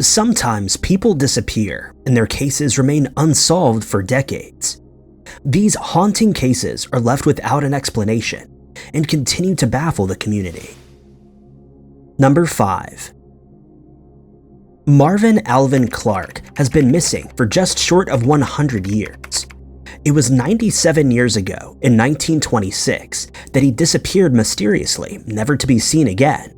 Sometimes people disappear and their cases remain unsolved for decades. These haunting cases are left without an explanation and continue to baffle the community. Number 5. Marvin Alvin Clark has been missing for just short of 100 years. It was 97 years ago, in 1926, that he disappeared mysteriously, never to be seen again.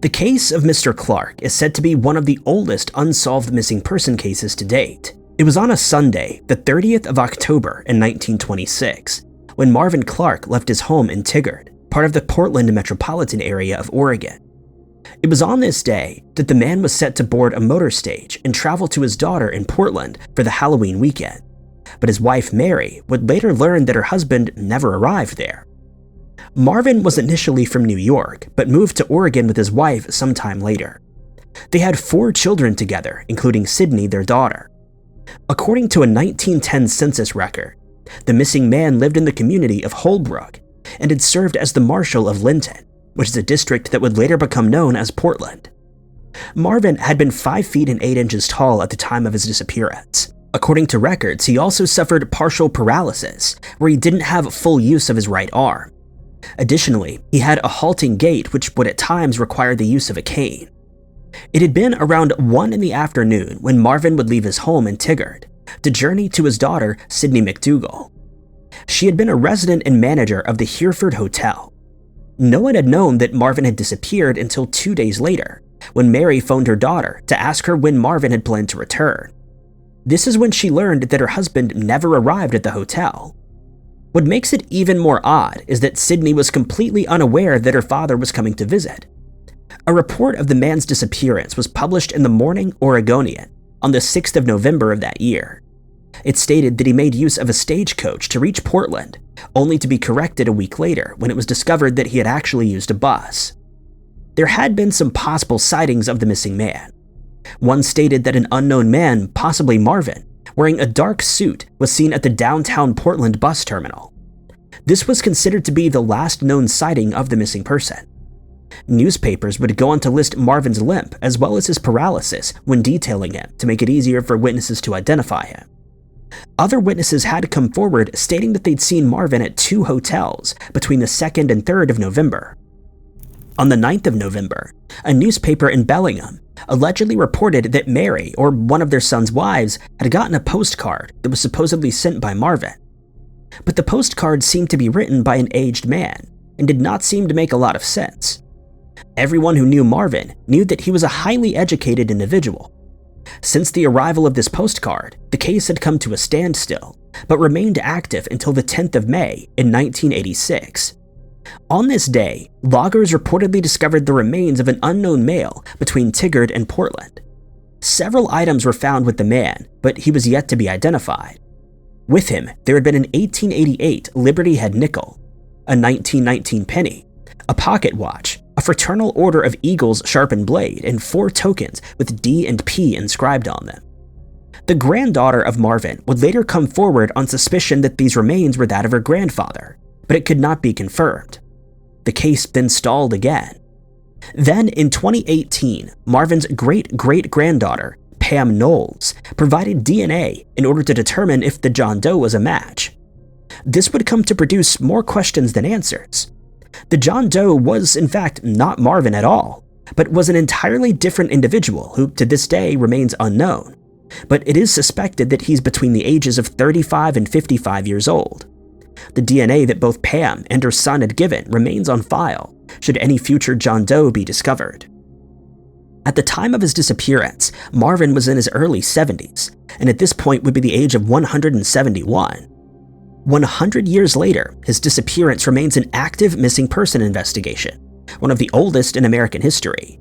The case of Mr. Clark is said to be one of the oldest unsolved missing person cases to date. It was on a Sunday, the 30th of October in 1926, when Marvin Clark left his home in Tigard, part of the Portland metropolitan area of Oregon. It was on this day that the man was set to board a motor stage and travel to his daughter in Portland for the Halloween weekend. But his wife Mary would later learn that her husband never arrived there. Marvin was initially from New York, but moved to Oregon with his wife sometime later. They had 4 children together, including Sydney, their daughter. According to a 1910 census record, the missing man lived in the community of Holbrook and had served as the marshal of Linton, which is a district that would later become known as Portland. Marvin had been 5 feet and 8 inches tall at the time of his disappearance. According to records, he also suffered partial paralysis, where he didn't have full use of his right arm. Additionally, he had a halting gait which would at times require the use of a cane. It had been around 1 in the afternoon when Marvin would leave his home in Tigard to journey to his daughter, Sydney McDougal. She had been a resident and manager of the Hereford Hotel. No one had known that Marvin had disappeared until 2 days later, when Mary phoned her daughter to ask her when Marvin had planned to return. This is when she learned that her husband never arrived at the hotel. What makes it even more odd is that Sydney was completely unaware that her father was coming to visit. A report of the man's disappearance was published in the Morning Oregonian on the 6th of November of that year. It stated that he made use of a stagecoach to reach Portland, only to be corrected a week later when it was discovered that he had actually used a bus. There had been some possible sightings of the missing man. One stated that an unknown man, possibly Marvin, wearing a dark suit, was seen at the downtown Portland bus terminal. This was considered to be the last known sighting of the missing person. Newspapers would go on to list Marvin's limp as well as his paralysis when detailing him to make it easier for witnesses to identify him. Other witnesses had come forward stating that they'd seen Marvin at 2 hotels between the 2nd and 3rd of November. On the 9th of November, a newspaper in Bellingham allegedly reported that Mary, or one of their son's wives, had gotten a postcard that was supposedly sent by Marvin. But the postcard seemed to be written by an aged man and did not seem to make a lot of sense. Everyone who knew Marvin knew that he was a highly educated individual. Since the arrival of this postcard, the case had come to a standstill, but remained active until the 10th of May in 1986. On this day, loggers reportedly discovered the remains of an unknown male between Tigard and Portland. Several items were found with the man, but he was yet to be identified. With him, there had been an 1888 Liberty Head nickel, a 1919 penny, a pocket watch, a Fraternal Order of Eagles sharpened blade, and 4 tokens with D and P inscribed on them. The granddaughter of Marvin would later come forward on suspicion that these remains were that of her grandfather, but it could not be confirmed. The case then stalled again. Then, in 2018, Marvin's great-great-granddaughter, Pam Knowles, provided DNA in order to determine if the John Doe was a match. This would come to produce more questions than answers. The John Doe was, in fact, not Marvin at all, but was an entirely different individual who, to this day, remains unknown. But it is suspected that he's between the ages of 35 and 55 years old. The DNA that both Pam and her son had given remains on file, should any future John Doe be discovered. At the time of his disappearance, Marvin was in his early 70s, and at this point would be the age of 171. 100 years later, his disappearance remains an active missing person investigation, one of the oldest in American history.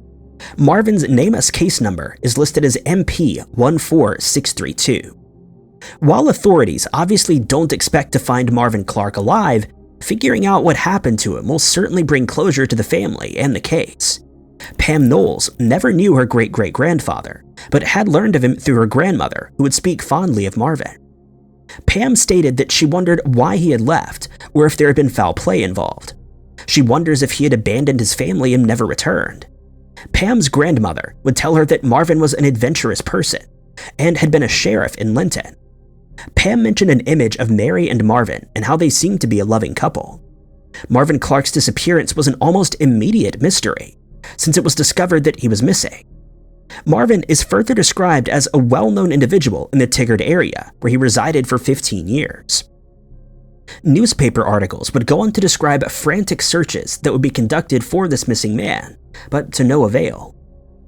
Marvin's NamUs case number is listed as MP 14632. While authorities obviously don't expect to find Marvin Clark alive, figuring out what happened to him will certainly bring closure to the family and the case. Pam Knowles never knew her great-great-grandfather, but had learned of him through her grandmother, who would speak fondly of Marvin. Pam stated that she wondered why he had left, or if there had been foul play involved. She wonders if he had abandoned his family and never returned. Pam's grandmother would tell her that Marvin was an adventurous person and had been a sheriff in Linton. Pam mentioned an image of Mary and Marvin and how they seemed to be a loving couple. Marvin Clark's disappearance was an almost immediate mystery, since it was discovered that he was missing. Marvin is further described as a well-known individual in the Tigard area, where he resided for 15 years. Newspaper articles would go on to describe frantic searches that would be conducted for this missing man, but to no avail.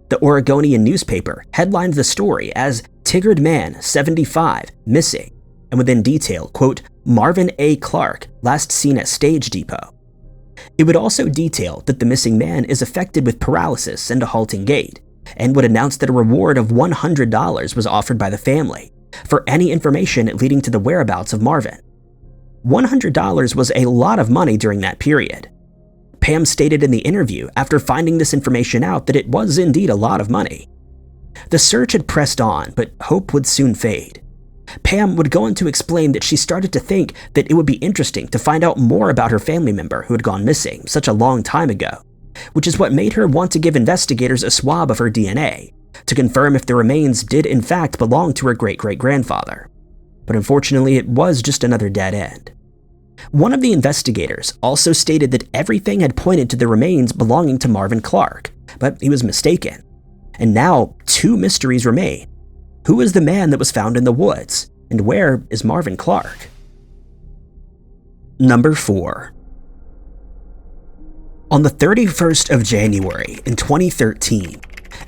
The Oregonian newspaper headlined the story as "Tigard Man, 75, missing," and would then detail, quote, "Marvin A. Clark, last seen at Stage Depot." It would also detail that the missing man is affected with paralysis and a halting gait, and would announce that a reward of $100 was offered by the family for any information leading to the whereabouts of Marvin. $100 was a lot of money during that period. Pam stated in the interview after finding this information out that it was indeed a lot of money. The search had pressed on, but hope would soon fade. Pam would go on to explain that she started to think that it would be interesting to find out more about her family member who had gone missing such a long time ago, which is what made her want to give investigators a swab of her DNA to confirm if the remains did in fact belong to her great-great-grandfather. But unfortunately, it was just another dead end. One of the investigators also stated that everything had pointed to the remains belonging to Marvin Clark, but he was mistaken. And now, two mysteries remain. Who is the man that was found in the woods, and where is Marvin Clark? Number 4. On the 31st of January in 2013,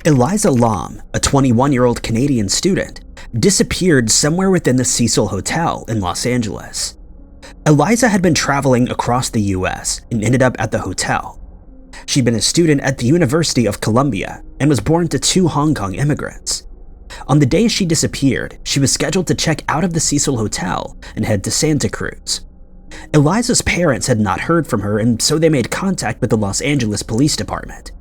Eliza Lam, a 21-year-old Canadian student, disappeared somewhere within the Cecil Hotel in Los Angeles. Eliza had been traveling across the US and ended up at the hotel. She'd been a student at the University of Columbia and was born to 2 Hong Kong immigrants. On the day she disappeared, she was scheduled to check out of the Cecil Hotel and head to Santa Cruz. Eliza's parents had not heard from her, and so they made contact with the Los Angeles Police Department.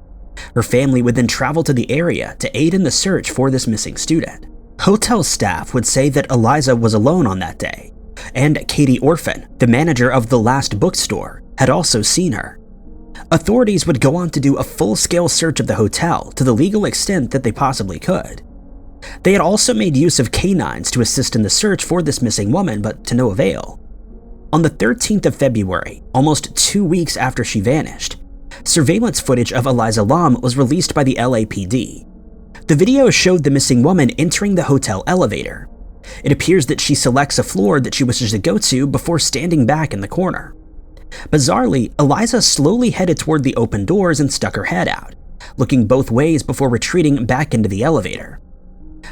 Her family would then travel to the area to aid in the search for this missing student. Hotel staff would say that Eliza was alone on that day, and Katie Orphan, the manager of the Last Bookstore, had also seen her. Authorities would go on to do a full-scale search of the hotel to the legal extent that they possibly could. They had also made use of canines to assist in the search for this missing woman, but to no avail. On the 13th of February, almost 2 weeks after she vanished, surveillance footage of Eliza Lam was released by the LAPD. The video showed the missing woman entering the hotel elevator. It appears that she selects a floor that she wishes to go to before standing back in the corner. Bizarrely, Eliza slowly headed toward the open doors and stuck her head out, looking both ways before retreating back into the elevator.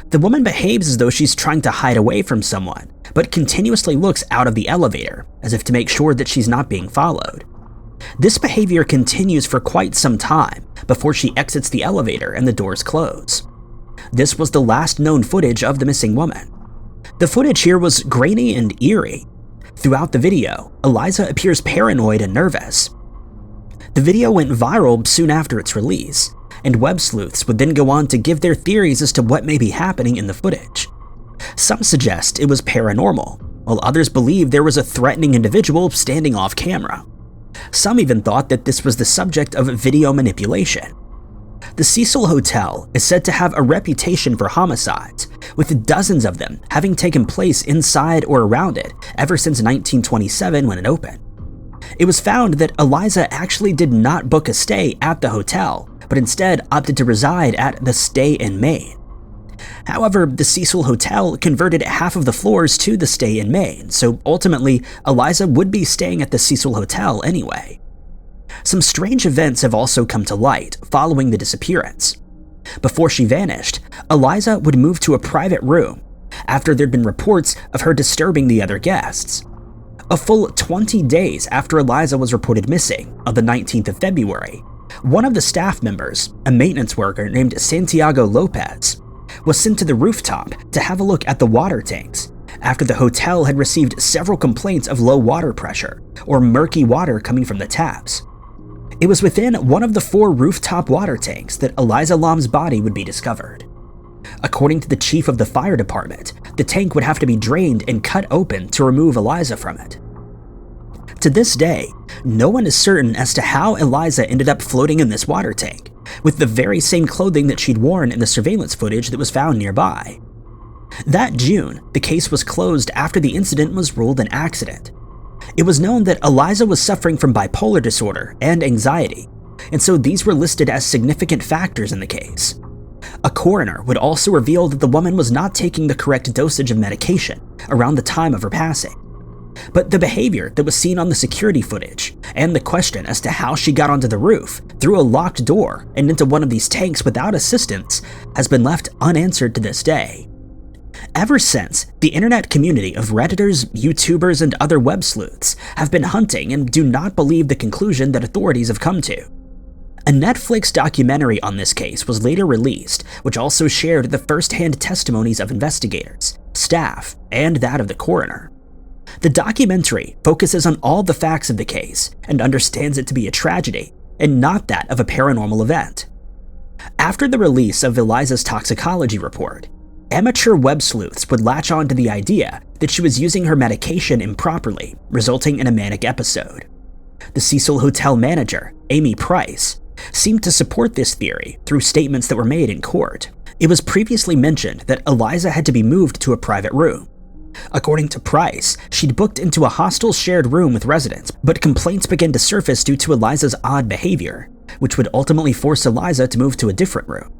The woman behaves as though she's trying to hide away from someone, but continuously looks out of the elevator, as if to make sure that she's not being followed. This behavior continues for quite some time before she exits the elevator and the doors close. This was the last known footage of the missing woman. The footage here was grainy and eerie. Throughout the video, Eliza appears paranoid and nervous. The video went viral soon after its release, and web sleuths would then go on to give their theories as to what may be happening in the footage. Some suggest it was paranormal, while others believe there was a threatening individual standing off camera. Some even thought that this was the subject of video manipulation. The Cecil Hotel is said to have a reputation for homicides, with dozens of them having taken place inside or around it ever since 1927 when it opened. It was found that Eliza actually did not book a stay at the hotel, but instead opted to reside at the Stay in Maine. However, the Cecil Hotel converted half of the floors to the Stay in Maine, so ultimately Eliza would be staying at the Cecil Hotel anyway. Some strange events have also come to light following the disappearance. Before she vanished, Eliza would move to a private room after there'd been reports of her disturbing the other guests. A full 20 days after Eliza was reported missing, on the 19th of February, one of the staff members, a maintenance worker named Santiago Lopez, was sent to the rooftop to have a look at the water tanks after the hotel had received several complaints of low water pressure or murky water coming from the taps. It was within one of the 4 rooftop water tanks that Eliza Lam's body would be discovered. According to the chief of the fire department, the tank would have to be drained and cut open to remove Eliza from it. To this day, no one is certain as to how Eliza ended up floating in this water tank, with the very same clothing that she'd worn in the surveillance footage that was found nearby. That June, the case was closed after the incident was ruled an accident. It was known that Eliza was suffering from bipolar disorder and anxiety, and so these were listed as significant factors in the case. A coroner would also reveal that the woman was not taking the correct dosage of medication around the time of her passing. But the behavior that was seen on the security footage, and the question as to how she got onto the roof through a locked door and into one of these tanks without assistance, has been left unanswered to this day. Ever since, the internet community of Redditors, YouTubers, and other web sleuths have been hunting and do not believe the conclusion that authorities have come to. A Netflix documentary on this case was later released, which also shared the first-hand testimonies of investigators, staff, and that of the coroner. The documentary focuses on all the facts of the case and understands it to be a tragedy, and not that of a paranormal event. After the release of Eliza's toxicology report, amateur web sleuths would latch on to the idea that she was using her medication improperly, resulting in a manic episode. The Cecil Hotel manager, Amy Price, seemed to support this theory through statements that were made in court. It was previously mentioned that Eliza had to be moved to a private room. According to Price, she'd booked into a hostel shared room with residents, but complaints began to surface due to Eliza's odd behavior, which would ultimately force Eliza to move to a different room.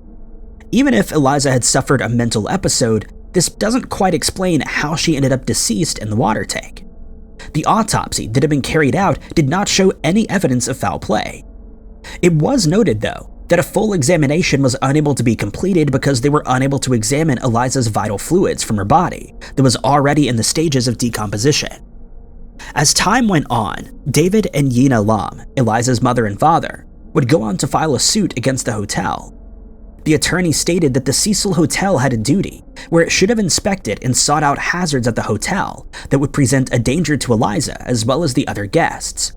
Even if Eliza had suffered a mental episode, this doesn't quite explain how she ended up deceased in the water tank. The autopsy that had been carried out did not show any evidence of foul play. It was noted, though, that a full examination was unable to be completed because they were unable to examine Eliza's vital fluids from her body that was already in the stages of decomposition. As time went on, David and Yina Lam, Eliza's mother and father, would go on to file a suit against the hotel. The attorney stated that the Cecil Hotel had a duty where it should have inspected and sought out hazards at the hotel that would present a danger to Eliza as well as the other guests.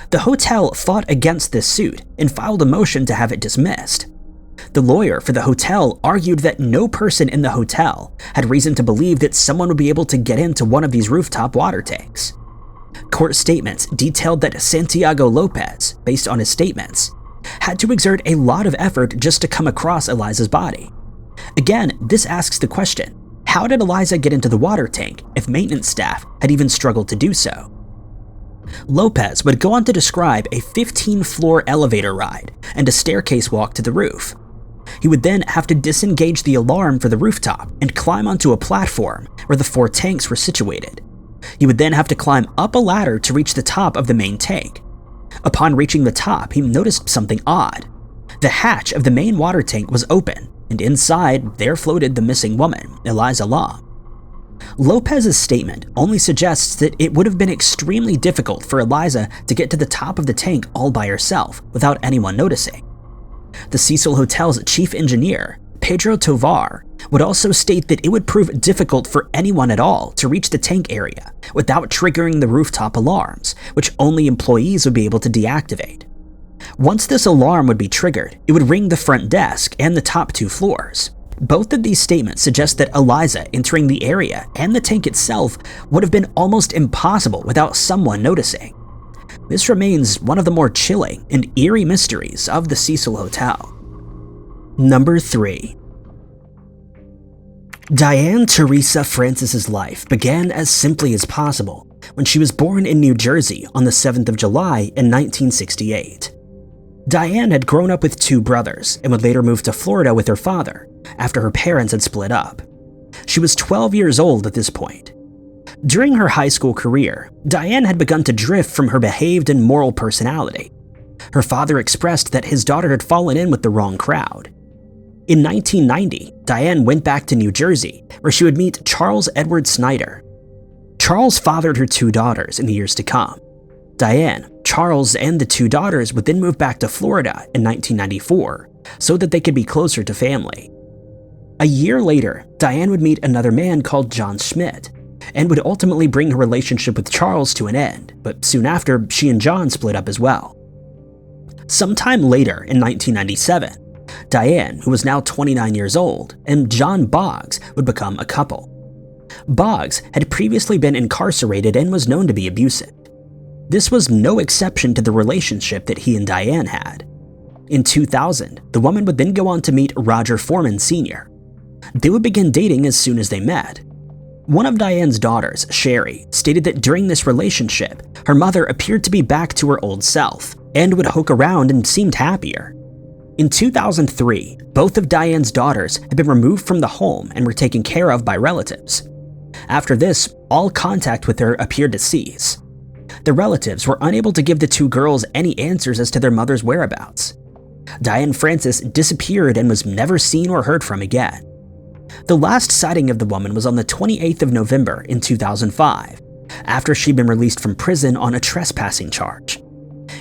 The hotel fought against this suit and filed a motion to have it dismissed. The lawyer for the hotel argued that no person in the hotel had reason to believe that someone would be able to get into one of these rooftop water tanks. Court statements detailed that Santiago Lopez, based on his statements, had to exert a lot of effort just to come across Eliza's body. Again, this asks the question, how did Eliza get into the water tank if maintenance staff had even struggled to do so? Lopez would go on to describe a 15-floor elevator ride and a staircase walk to the roof. He would then have to disengage the alarm for the rooftop and climb onto a platform where the 4 tanks were situated. He would then have to climb up a ladder to reach the top of the main tank. Upon reaching the top, he noticed something odd. The hatch of the main water tank was open, and inside there floated the missing woman, Eliza Lam. Lopez's statement only suggests that it would have been extremely difficult for Eliza to get to the top of the tank all by herself without anyone noticing. The Cecil Hotel's chief engineer, Pedro Tovar, would also state that it would prove difficult for anyone at all to reach the tank area without triggering the rooftop alarms, which only employees would be able to deactivate. Once this alarm would be triggered, it would ring the front desk and the top 2 floors. Both of these statements suggest that Eliza entering the area and the tank itself would have been almost impossible without someone noticing. This remains one of the more chilling and eerie mysteries of the Cecil Hotel. Number 3. Diane Teresa Francis's life began as simply as possible when she was born in New Jersey on the 7th of July in 1968. Diane had grown up with 2 brothers and would later move to Florida with her father after her parents had split up. She was 12 years old at this point. During her high school career, Diane had begun to drift from her behaved and moral personality. Her father expressed that his daughter had fallen in with the wrong crowd. In 1990, Diane went back to New Jersey, where she would meet Charles Edward Snyder. Charles fathered her 2 daughters in the years to come. Diane, Charles, and the 2 daughters would then move back to Florida in 1994 so that they could be closer to family. A year later, Diane would meet another man called John Schmidt and would ultimately bring her relationship with Charles to an end, but soon after, she and John split up as well. Sometime later in 1997, Diane, who was now 29 years old, and John Boggs would become a couple. Boggs had previously been incarcerated and was known to be abusive. This was no exception to the relationship that he and Diane had. In 2000, the woman would then go on to meet Roger Foreman Sr. They would begin dating as soon as they met. One of Diane's daughters, Sherry, stated that during this relationship, her mother appeared to be back to her old self and would hook around and seemed happier. In 2003, both of Diane's daughters had been removed from the home and were taken care of by relatives. After this, all contact with her appeared to cease. The relatives were unable to give the two girls any answers as to their mother's whereabouts. Diane Francis disappeared and was never seen or heard from again. The last sighting of the woman was on the 28th of November in 2005, after she'd been released from prison on a trespassing charge.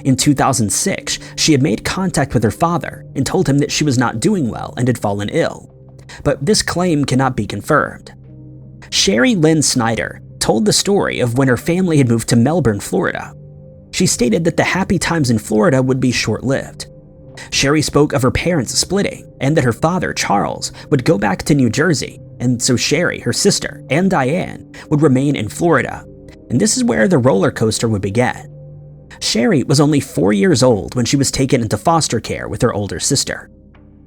In 2006, she had made contact with her father and told him that she was not doing well and had fallen ill, but this claim cannot be confirmed. Sherry Lynn Snyder told the story of when her family had moved to Melbourne, Florida. She stated that the happy times in Florida would be short-lived. Sherry spoke of her parents splitting and that her father, Charles, would go back to New Jersey, and so Sherry, her sister, and Diane would remain in Florida, and this is where the roller coaster would begin. Sherry was only 4 years old when she was taken into foster care with her older sister.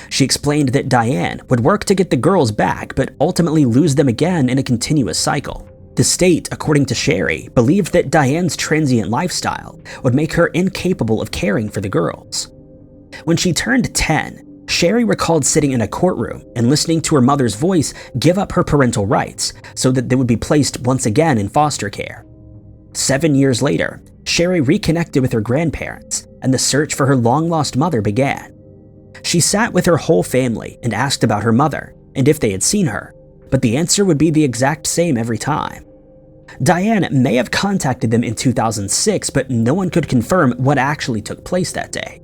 She explained that Diane would work to get the girls back but ultimately lose them again in a continuous cycle. The state, according to Sherry, believed that Diane's transient lifestyle would make her incapable of caring for the girls. When she turned 10, Sherry recalled sitting in a courtroom and listening to her mother's voice give up her parental rights so that they would be placed once again in foster care. 7 years later, Sherry reconnected with her grandparents, and the search for her long-lost mother began. She sat with her whole family and asked about her mother and if they had seen her, but the answer would be the exact same every time. Diane may have contacted them in 2006, but no one could confirm what actually took place that day.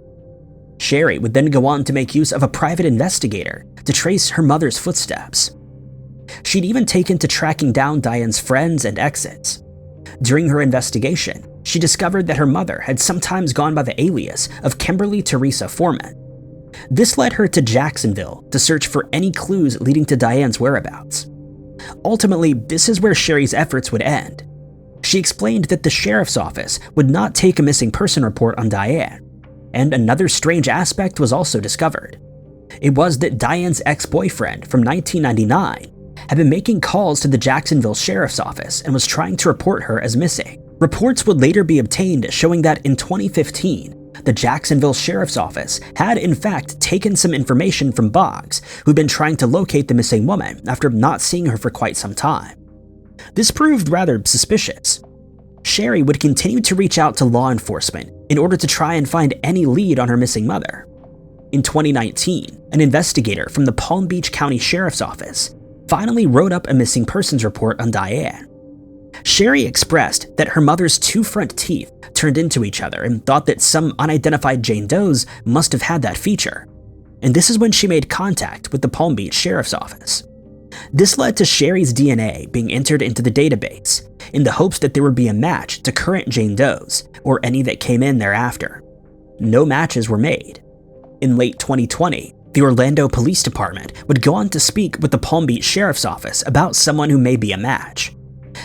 Sherry would then go on to make use of a private investigator to trace her mother's footsteps. She'd even taken to tracking down Diane's friends and exes. During her investigation, she discovered that her mother had sometimes gone by the alias of Kimberly Teresa Foreman. This led her to Jacksonville to search for any clues leading to Diane's whereabouts. Ultimately, this is where Sherry's efforts would end. She explained that the sheriff's office would not take a missing person report on Diane, and another strange aspect was also discovered. It was that Diane's ex-boyfriend from 1999 had been making calls to the Jacksonville Sheriff's Office and was trying to report her as missing. Reports would later be obtained showing that in 2015, the Jacksonville Sheriff's Office had in fact taken some information from Boggs, who'd been trying to locate the missing woman after not seeing her for quite some time. This proved rather suspicious. Sherry would continue to reach out to law enforcement in order to try and find any lead on her missing mother. In 2019, an investigator from the Palm Beach County Sheriff's Office finally wrote up a missing persons report on Diane. Sherry expressed that her mother's two front teeth turned into each other and thought that some unidentified Jane Does must have had that feature. And this is when she made contact with the Palm Beach Sheriff's Office. This led to Sherry's DNA being entered into the database in the hopes that there would be a match to current Jane Does or any that came in thereafter. No matches were made. In late 2020, the Orlando Police Department would go on to speak with the Palm Beach Sheriff's Office about someone who may be a match.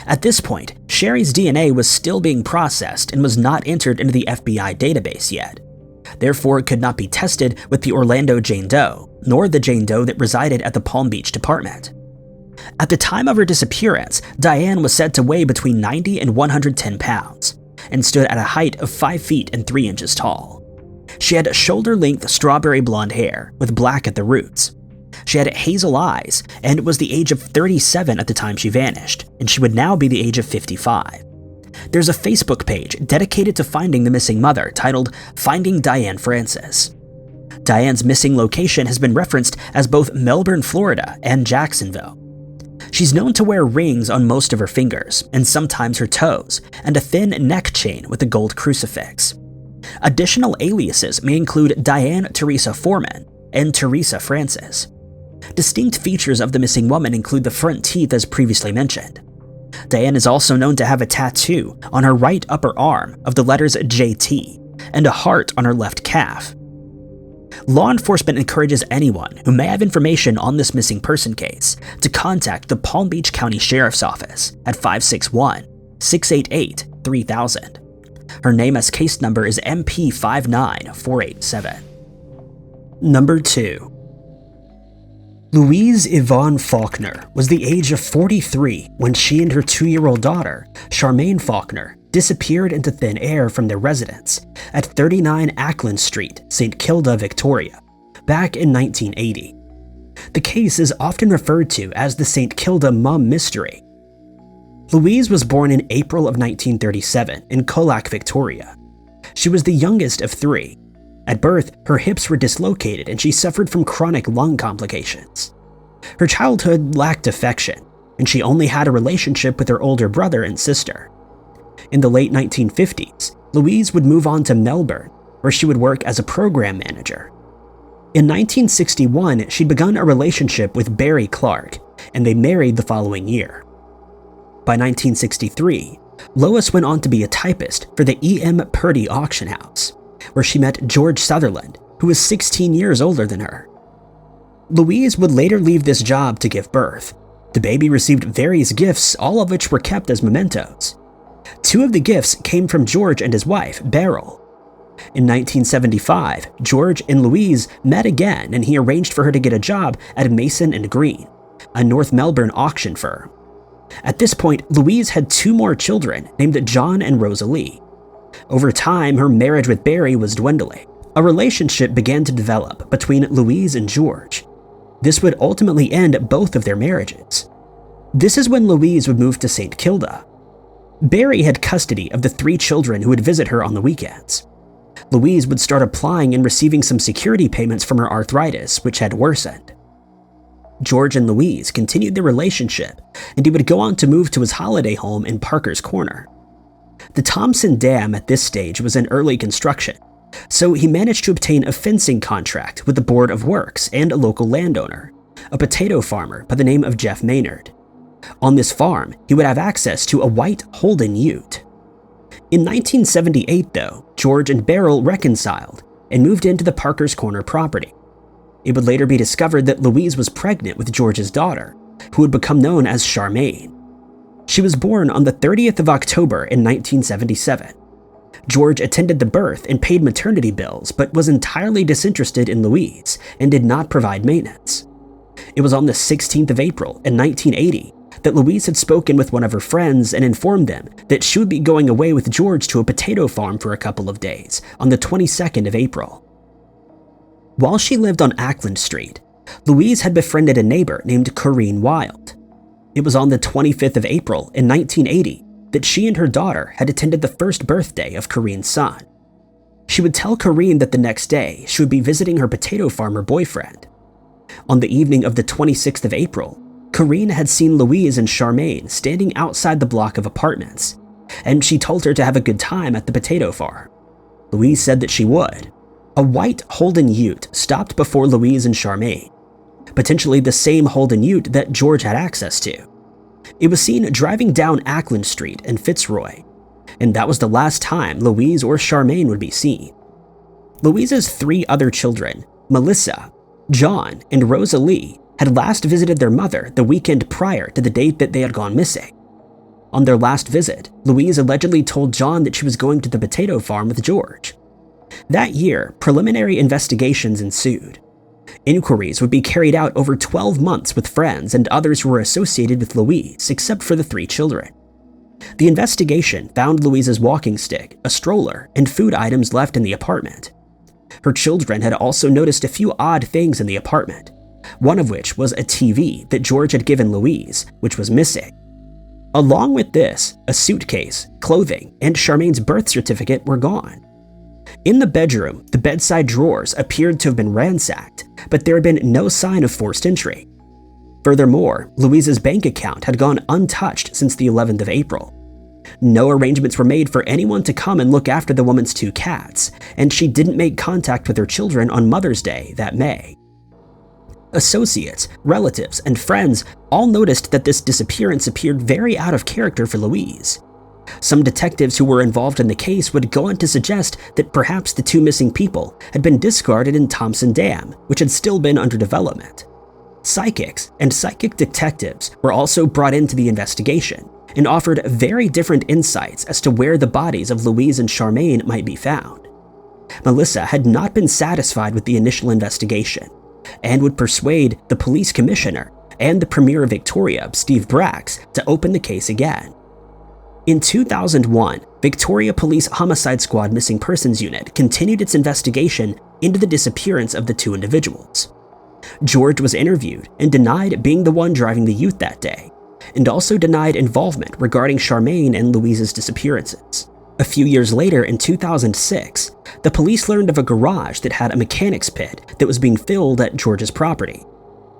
At this point, Sherry's DNA was still being processed and was not entered into the FBI database yet. Therefore, it could not be tested with the Orlando Jane Doe, nor the Jane Doe that resided at the Palm Beach Department. At the time of her disappearance, Diane was said to weigh between 90 and 110 pounds, and stood at a height of 5 feet and 3 inches tall. She had shoulder-length strawberry blonde hair with black at the roots. She had hazel eyes and was the age of 37 at the time she vanished, and she would now be the age of 55. There's a Facebook page dedicated to finding the missing mother titled Finding Diane Francis. Diane's missing location has been referenced as both Melbourne, Florida and Jacksonville. She's known to wear rings on most of her fingers and sometimes her toes, and a thin neck chain with a gold crucifix. Additional aliases may include Diane Teresa Foreman and Teresa Francis. Distinct features of the missing woman include the front teeth as previously mentioned. Diane is also known to have a tattoo on her right upper arm of the letters JT and a heart on her left calf. Law enforcement encourages anyone who may have information on this missing person case to contact the Palm Beach County Sheriff's Office at 561-688-3000. Her name as case number is MP59487. Number 2. Louise Yvonne Faulkner was the age of 43 when she and her 2-year-old daughter, Charmaine Faulkner, disappeared into thin air from their residence at 39 Ackland Street, St. Kilda, Victoria, back in 1980. The case is often referred to as the St. Kilda Mum Mystery. Louise was born in April of 1937 in Colac, Victoria. She was the youngest of 3. At birth, her hips were dislocated and she suffered from chronic lung complications. Her childhood lacked affection, and she only had a relationship with her older brother and sister. In the late 1950s, Louise would move on to Melbourne, where she would work as a program manager. In 1961, she'd begun a relationship with Barry Clark, and they married the following year. By 1963, Lois went on to be a typist for the E.M. Purdy auction house, where she met George Sutherland, who was 16 years older than her. Louise would later leave this job to give birth. The baby received various gifts, all of which were kept as mementos. 2 of the gifts came from George and his wife, Beryl. In 1975, George and Louise met again and he arranged for her to get a job at Mason & Green, a North Melbourne auction firm. At this point, Louise had 2 more children named John and Rosalie. Over time, her marriage with Barry was dwindling. A relationship began to develop between Louise and George. This would ultimately end both of their marriages. This is when Louise would move to St. Kilda. Barry had custody of the 3 children who would visit her on the weekends. Louise would start applying and receiving some security payments from her arthritis, which had worsened. George and Louise continued their relationship, and he would go on to move to his holiday home in Parker's Corner. The Thompson Dam at this stage was in early construction, so he managed to obtain a fencing contract with the Board of Works and a local landowner, a potato farmer by the name of Jeff Maynard. On this farm, he would have access to a white Holden Ute. In 1978, though, George and Beryl reconciled and moved into the Parker's Corner property. It would later be discovered that Louise was pregnant with George's daughter, who would become known as Charmaine. She was born on the 30th of October in 1977. George attended the birth and paid maternity bills, but was entirely disinterested in Louise and did not provide maintenance. It was on the 16th of April in 1980 that Louise had spoken with one of her friends and informed them that she would be going away with George to a potato farm for a couple of days on the 22nd of April. While she lived on Ackland Street, Louise had befriended a neighbor named Corinne Wild. It was on the 25th of April in 1980 that she and her daughter had attended the first birthday of Corinne's son. She would tell Corinne that the next day she would be visiting her potato farmer boyfriend. On the evening of the 26th of April, Corinne had seen Louise and Charmaine standing outside the block of apartments, and she told her to have a good time at the potato farm. Louise said that she would. A white Holden Ute stopped before Louise and Charmaine, potentially the same Holden Ute that George had access to. It was seen driving down Ackland Street in Fitzroy, and that was the last time Louise or Charmaine would be seen. Louise's 3 other children, Melissa, John, and Rosalie, had last visited their mother the weekend prior to the date that they had gone missing. On their last visit, Louise allegedly told John that she was going to the potato farm with George. That year, preliminary investigations ensued. Inquiries would be carried out over 12 months with friends and others who were associated with Louise, except for the 3 children. The investigation found Louise's walking stick, a stroller, and food items left in the apartment. Her children had also noticed a few odd things in the apartment, one of which was a TV that George had given Louise, which was missing. Along with this, a suitcase, clothing, and Charmaine's birth certificate were gone. In the bedroom, the bedside drawers appeared to have been ransacked, but there had been no sign of forced entry. Furthermore, Louise's bank account had gone untouched since the 11th of April. No arrangements were made for anyone to come and look after the woman's 2 cats, and she didn't make contact with her children on Mother's Day that May. Associates, relatives, and friends all noticed that this disappearance appeared very out of character for Louise. Some detectives who were involved in the case would go on to suggest that perhaps the 2 missing people had been discarded in Thompson Dam, which had still been under development. Psychics and psychic detectives were also brought into the investigation and offered very different insights as to where the bodies of Louise and Charmaine might be found. Melissa had not been satisfied with the initial investigation and would persuade the police commissioner and the Premier of Victoria, Steve Brax, to open the case again. In 2001, Victoria Police Homicide Squad Missing Persons Unit continued its investigation into the disappearance of the two individuals. George was interviewed and denied being the one driving the youth that day, and also denied involvement regarding Charmaine and Louise's disappearances. A few years later, in 2006, the police learned of a garage that had a mechanics pit that was being filled at George's property.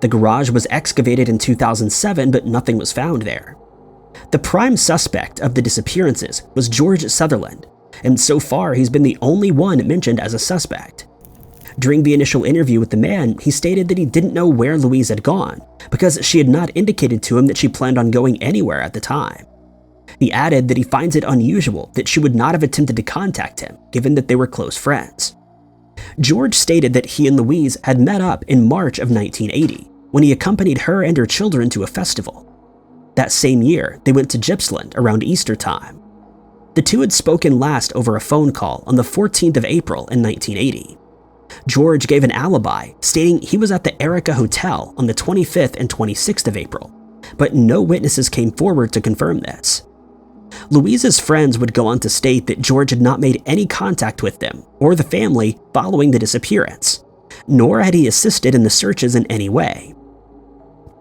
The garage was excavated in 2007, but nothing was found there. The prime suspect of the disappearances was George Sutherland, and so far he's been the only one mentioned as a suspect. During the initial interview with the man, he stated that he didn't know where Louise had gone because she had not indicated to him that she planned on going anywhere at the time. He added that he finds it unusual that she would not have attempted to contact him, given that they were close friends. George stated that he and Louise had met up in March of 1980, when he accompanied her and her children to a festival. That same year, they went to Gippsland around Easter time. The two had spoken last over a phone call on the 14th of April in 1980. George gave an alibi, stating he was at the Erica Hotel on the 25th and 26th of April, but no witnesses came forward to confirm this. Louise's friends would go on to state that George had not made any contact with them or the family following the disappearance, nor had he assisted in the searches in any way.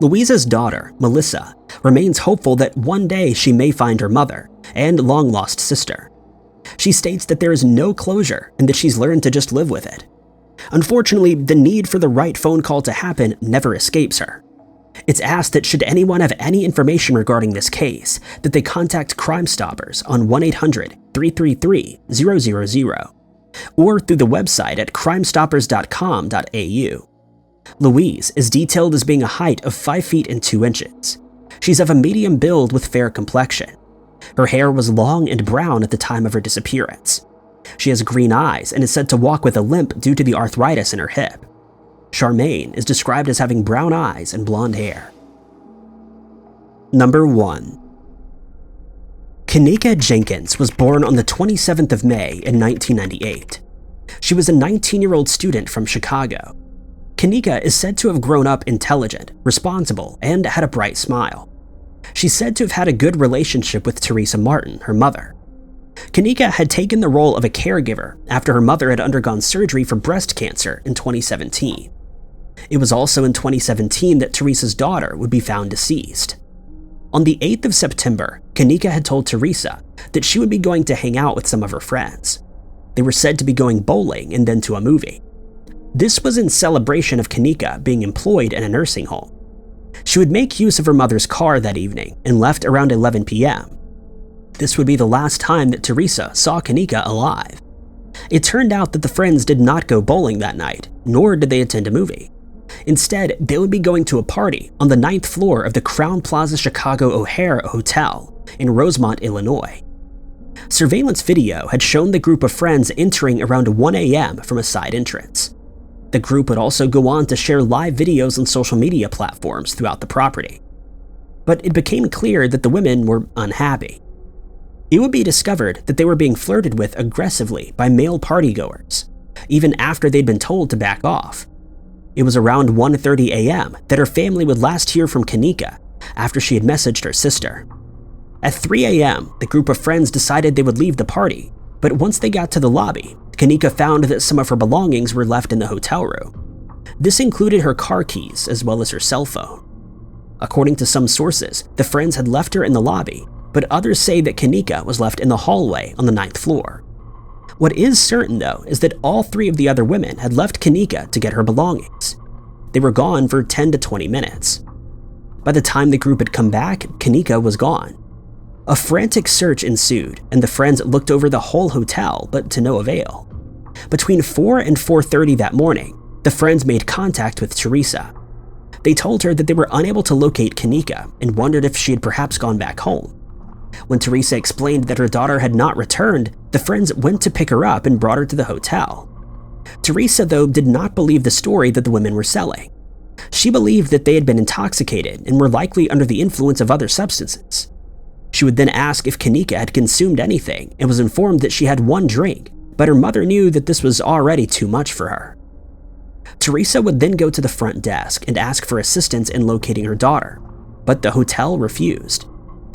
Louise's daughter, Melissa, remains hopeful that one day she may find her mother and long-lost sister. She states that there is no closure and that she's learned to just live with it. Unfortunately, the need for the right phone call to happen never escapes her. It's asked that should anyone have any information regarding this case, that they contact Crime Stoppers on 1-800-333-000 or through the website at crimestoppers.com.au. Louise is detailed as being a height of 5 feet and 2 inches. She's of a medium build with fair complexion. Her hair was long and brown at the time of her disappearance. She has green eyes and is said to walk with a limp due to the arthritis in her hip. Charmaine is described as having brown eyes and blonde hair. Number 1. Kenneka Jenkins was born on the 27th of May in 1998. She was a 19-year-old student from Chicago. Kenneka is said to have grown up intelligent, responsible, and had a bright smile. She's said to have had a good relationship with Teresa Martin, her mother. Kenneka had taken the role of a caregiver after her mother had undergone surgery for breast cancer in 2017. It was also in 2017 that Teresa's daughter would be found deceased. On the 8th of September, Kenneka had told Teresa that she would be going to hang out with some of her friends. They were said to be going bowling and then to a movie. This was in celebration of Kenneka being employed in a nursing home. She would make use of her mother's car that evening and left around 11 p.m. This would be the last time that Teresa saw Kenneka alive. It turned out that the friends did not go bowling that night, nor did they attend a movie. Instead, they would be going to a party on the 9th floor of the Crown Plaza Chicago O'Hare Hotel in Rosemont, Illinois. Surveillance video had shown the group of friends entering around 1 a.m. from a side entrance. The group would also go on to share live videos on social media platforms throughout the property. But it became clear that the women were unhappy. It would be discovered that they were being flirted with aggressively by male partygoers, even after they'd been told to back off. It was around 1:30 a.m. that her family would last hear from Kenneka after she had messaged her sister. At 3 a.m., the group of friends decided they would leave the party, but once they got to the lobby, Kenneka found that some of her belongings were left in the hotel room. This included her car keys as well as her cell phone. According to some sources, the friends had left her in the lobby, but others say that Kenneka was left in the hallway on the 9th floor. What is certain, though, is that all 3 of the other women had left Kenneka to get her belongings. They were gone for 10 to 20 minutes. By the time the group had come back, Kenneka was gone. A frantic search ensued, and the friends looked over the whole hotel, but to no avail. Between 4 and 4:30 that morning, the friends made contact with Teresa. They told her that they were unable to locate Kenneka and wondered if she had perhaps gone back home. When Teresa explained that her daughter had not returned, the friends went to pick her up and brought her to the hotel. Teresa, though, did not believe the story that the women were selling. She believed that they had been intoxicated and were likely under the influence of other substances. She would then ask if Kenneka had consumed anything and was informed that she had 1 drink, but her mother knew that this was already too much for her. Teresa would then go to the front desk and ask for assistance in locating her daughter, but the hotel refused.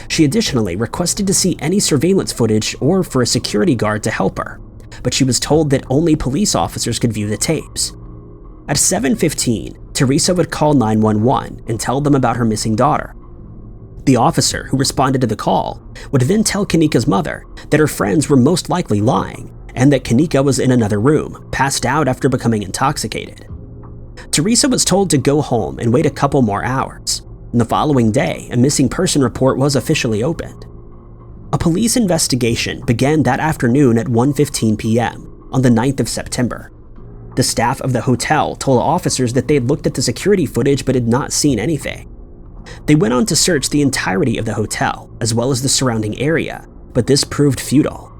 She additionally requested to see any surveillance footage or for a security guard to help her, but she was told that only police officers could view the tapes. At 7:15, Teresa would call 911 and tell them about her missing daughter. The officer who responded to the call would then tell Kanika's mother that her friends were most likely lying and that Kanika was in another room, passed out after becoming intoxicated. Teresa was told to go home and wait a couple more hours, and the following day, a missing person report was officially opened. A police investigation began that afternoon at 1:15 p.m. on the 9th of September. The staff of the hotel told officers that they had looked at the security footage but had not seen anything. They went on to search the entirety of the hotel, as well as the surrounding area, but this proved futile.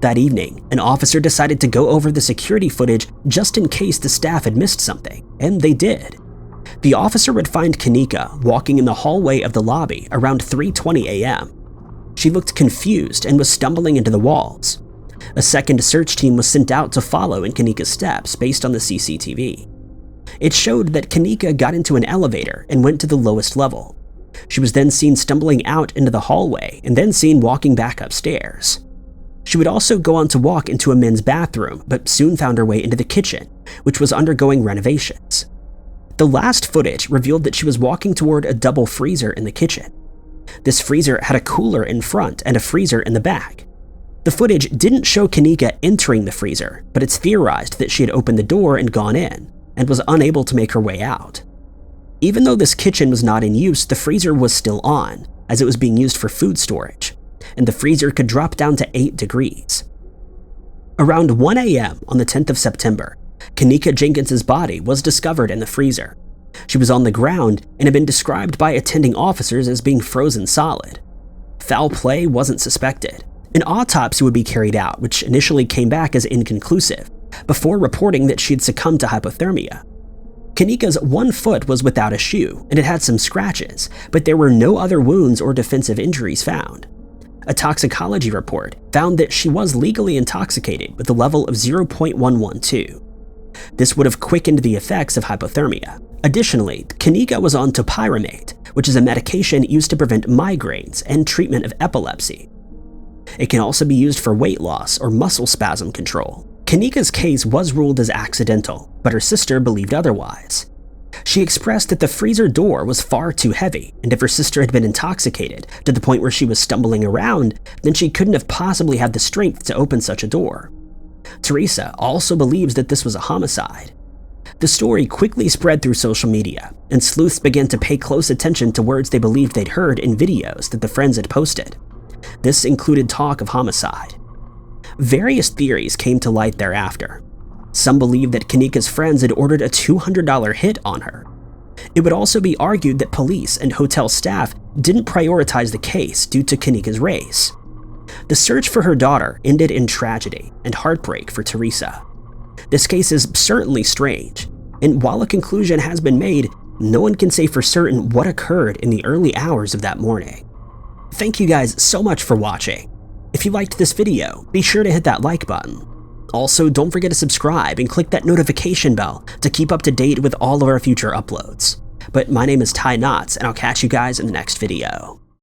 That evening, an officer decided to go over the security footage just in case the staff had missed something, and they did. The officer would find Kanika walking in the hallway of the lobby around 3:20 a.m. She looked confused and was stumbling into the walls. A second search team was sent out to follow in Kanika's steps based on the CCTV. It showed that Kanika got into an elevator and went to the lowest level. She was then seen stumbling out into the hallway and then seen walking back upstairs. She would also go on to walk into a men's bathroom, but soon found her way into the kitchen, which was undergoing renovations. The last footage revealed that she was walking toward a double freezer in the kitchen. This freezer had a cooler in front and a freezer in the back. The footage didn't show Kanika entering the freezer, but it's theorized that she had opened the door and gone in, and was unable to make her way out. Even though this kitchen was not in use, the freezer was still on, as it was being used for food storage, and the freezer could drop down to 8 degrees. Around 1 a.m. on the 10th of September, Kanika Jenkins's body was discovered in the freezer. She was on the ground and had been described by attending officers as being frozen solid. Foul play wasn't suspected. An autopsy would be carried out, which initially came back as inconclusive, before reporting that she had succumbed to hypothermia. Kanika's one foot was without a shoe, and it had some scratches, but there were no other wounds or defensive injuries found. A toxicology report found that she was legally intoxicated with a level of 0.112. This would have quickened the effects of hypothermia. Additionally, Kanika was on topiramate, which is a medication used to prevent migraines and treatment of epilepsy. It can also be used for weight loss or muscle spasm control. Kanika's case was ruled as accidental, but her sister believed otherwise. She expressed that the freezer door was far too heavy, and if her sister had been intoxicated to the point where she was stumbling around, then she couldn't have possibly had the strength to open such a door. Teresa also believes that this was a homicide. The story quickly spread through social media, and sleuths began to pay close attention to words they believed they'd heard in videos that the friends had posted. This included talk of homicide. Various theories came to light thereafter. Some believed that Kanika's friends had ordered a $200 hit on her. It would also be argued that police and hotel staff didn't prioritize the case due to Kanika's race. The search for her daughter ended in tragedy and heartbreak for Teresa. This case is certainly strange, and while a conclusion has been made, no one can say for certain what occurred in the early hours of that morning. Thank you guys so much for watching. If you liked this video, be sure to hit that like button. Also, don't forget to subscribe and click that notification bell to keep up to date with all of our future uploads. But my name is Ty Knotts, and I'll catch you guys in the next video.